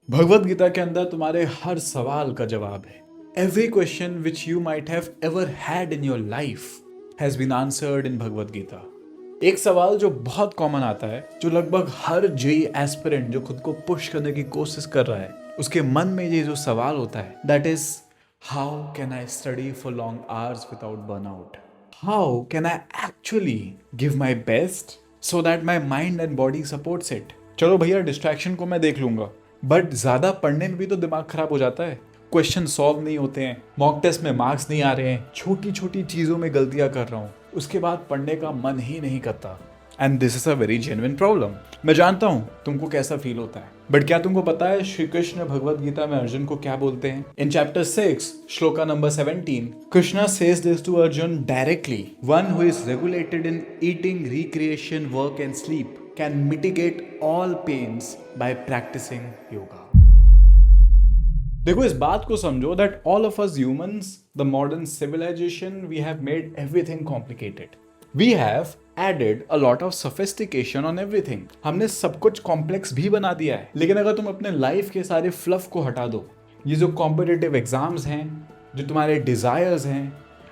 भगवत गीता के अंदर तुम्हारे हर सवाल का जवाब है। Every question which you might have ever had in your life has been answered in Bhagavad Gita. एक सवाल जो बहुत कॉमन आता है, जो लगभग हर जेई एस्पिरेंट जो खुद को पुश करने की कोशिश कर रहा है, उसके मन में ये जो सवाल होता है, that is how can I study for long hours without burnout? How can I actually give my best so that my mind and body supports it? चलो भैया, डिस्ट्रैक्शन को मैं देख लूंगा, बट ज्यादा पढ़ने में भी तो दिमाग खराब हो जाता है। क्वेश्चन सॉल्व नहीं होते हैं, मॉक टेस्ट में मार्क्स नहीं आ रहे हैं, छोटी छोटी चीजों में गलतियां कर रहा हूँ, उसके बाद पढ़ने का मन ही नहीं करता। And this is a very genuine problem. मैं जानता हूँ तुमको कैसा फील होता है, बट क्या तुमको पता है श्री कृष्ण भगवत गीता में अर्जुन को क्या बोलते हैं? In chapter 6 shloka number 17, Krishna says this to Arjun directly, one who is regulated in eating, recreation, work and sleep can mitigate all pains by practicing yoga. देखो, इस बात को समझो that all of us humans, the modern civilization, we have made everything complicated. We have added a lot of sophistication on everything. हमने सब कुछ complex भी बना दिया है। लेकिन अगर तुम अपने लाइफ के सारे फ्लफ को हटा दो, ये जो कॉम्पिटिटिव एग्जाम्स हैं, जो तुम्हारे डिजायर्स हैं,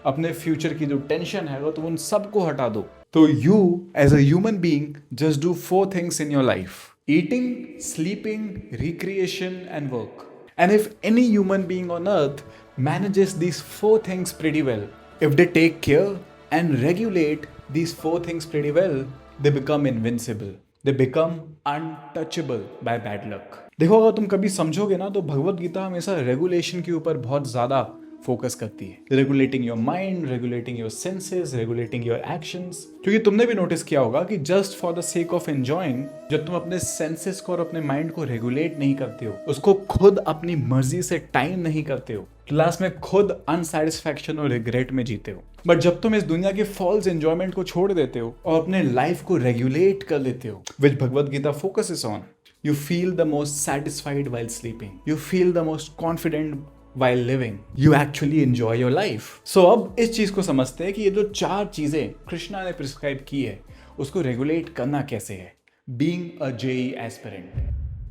अपने फ्यूचर की जो टेंशन है, अगर तुम उन सब को हटा दो, तो you as a human being just do 4 things in your life: eating, sleeping, recreation and work. And if any human being on earth manages these 4 things pretty well, if they take care and regulate these 4 things pretty well, they become invincible. They become untouchable by bad luck. देखो, अगर तुम कभी समझोगे ना, तो भगवत गीता हमेशा regulation के ऊपर बहुत ज्यादा फोकस करती है। Regulating your mind, regulating your senses, regulating your actions. क्योंकि तुमने भी नोटिस किया होगा कि just for the sake of enjoying, जब तुम अपने सेंसेस को और अपने माइंड को रेगुलेट नहीं करते हो, उसको खुद अपनी मर्जी से टाइम नहीं करते हो, लास्ट में खुद अनसैटिस्फैक्शन और रिग्रेट में जीते हो। बट जब तुम इस दुनिया के फॉल्स एंजॉयमेंट को छोड़ देते हो और अपने लाइफ को रेगुलेट कर लेते हो, which Bhagavad Gita focuses on, you feel the most satisfied while sleeping. You feel the most confident while living. You actually enjoy your life. So अब इस चीज को समझते हैं कि ये जो 4 चीजें कृष्णा ने प्रिस्क्राइब की है, उसको रेगुलेट करना कैसे है। Being a JEE aspirant.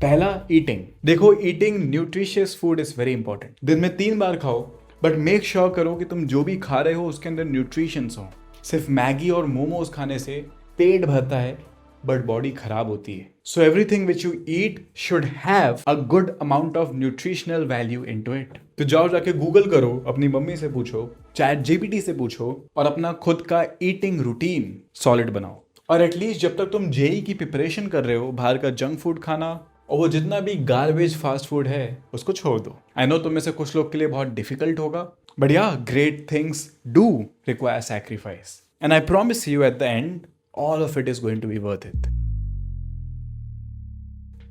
पहला, ईटिंग। देखो, eating nutritious food is very important. दिन में 3 बार खाओ, बट मेक श्योर करो कि तुम जो भी खा रहे हो उसके अंदर न्यूट्रिशंस हो। सिर्फ मैगी और मोमोज खाने से पेट भरता है, बट बॉडी खराब होती है। So everything which you eat should have a good amount of nutritional value into it. तो जाओ, जाके गूगल करो, अपनी मम्मी से पूछो, चैट जीपीटी से पूछो, और अपना खुद का ईटिंग रूटीन सॉलिड बनाओ। और एटलीस्ट जब तक तुम जेई की प्रिपरेशन कर रहे हो, बाहर का जंक फूड खाना और वो जितना भी गार्बेज फास्ट फूड है, उसको छोड़ दो। आई नो तुम में से कुछ लोग के लिए बहुत डिफिकल्ट होगा, बट या, great things do require sacrifice, and I promise you at the end all of it is going to be worth it.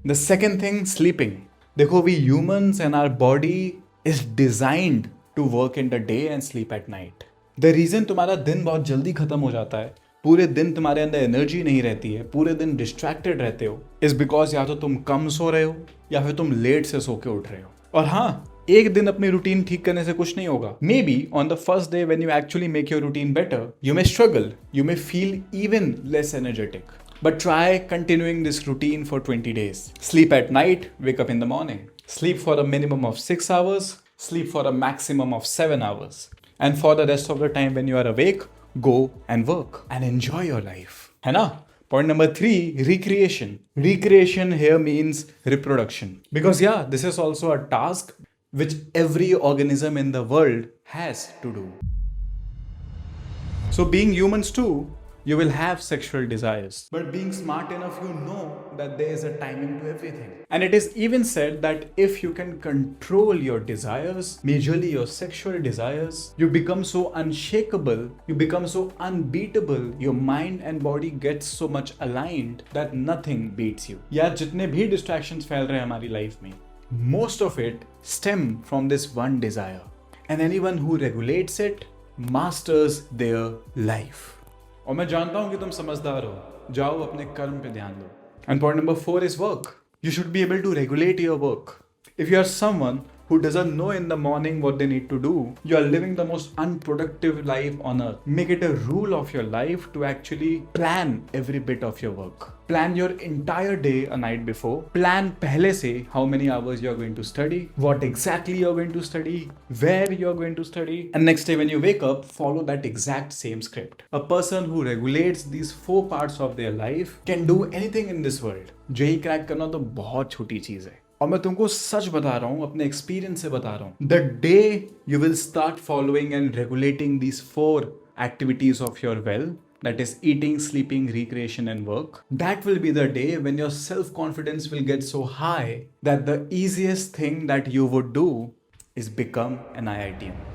The second thing, sleeping. देखो, we humans and our body is designed to work in the day and sleep at night. The reason तुम्हारा दिन बहुत जल्दी खत्म हो जाता है, पूरे दिन तुम्हारे अंदर एनर्जी नहीं रहती है, पूरे दिन डिस्ट्रैक्टेड रहते हो, is because या तो तुम कम सो रहे हो या फिर तुम लेट से सो के उठ रहे हो। और हाँ, एक दिन अपनी रूटीन ठीक करने से कुछ नहीं होगा। May be on the first day when you actually make your routine better, you may struggle, you may feel even less energetic, but try continuing this routine for 20 days. Sleep at night, wake up in the morning. Sleep for a minimum of 6 hours, sleep for a maximum of 7 hours. And for the rest of the time when you are awake, go and work and enjoy your life. है ना? Point number 3, recreation. Recreation here means reproduction. Because yeah, this is also a task which every organism in the world has to do. So being humans too, you will have sexual desires. But being smart enough, you know that there is a timing to everything. And it is even said that if you can control your desires, majorly your sexual desires, you become so unshakable, you become so unbeatable, your mind and body gets so much aligned that nothing beats you. यार, जितने भी distractions फैल रहे हैं हमारी life में, most of it stem from this one desire. And anyone who regulates it masters their life. और मैं जानता हूं कि तुम समझदार हो, जाओ अपने कर्म पे ध्यान दो। And point number 4 is work. You should be able to regulate your work. If you are someone who doesn't know in the morning what they need to do, you are living the most unproductive life on earth. Make it a rule of your life to actually plan every bit of your work. Plan your entire day a night before. Plan pehle se how many hours you are going to study, what exactly you are going to study, where you are going to study, and next day when you wake up, follow that exact same script. A person who regulates these 4 parts of their life can do anything in this world. JEE crack करना तो बहुत छोटी चीज है, और मैं तुमको सच बता रहा हूं, अपने एक्सपीरियंस से बता रहा हूं. The day you will start following and regulating these 4 activities of your well, that is eating, sleeping, recreation and work, that will be the day when your self-confidence will get so high that the easiest thing that you would do is become an IITian.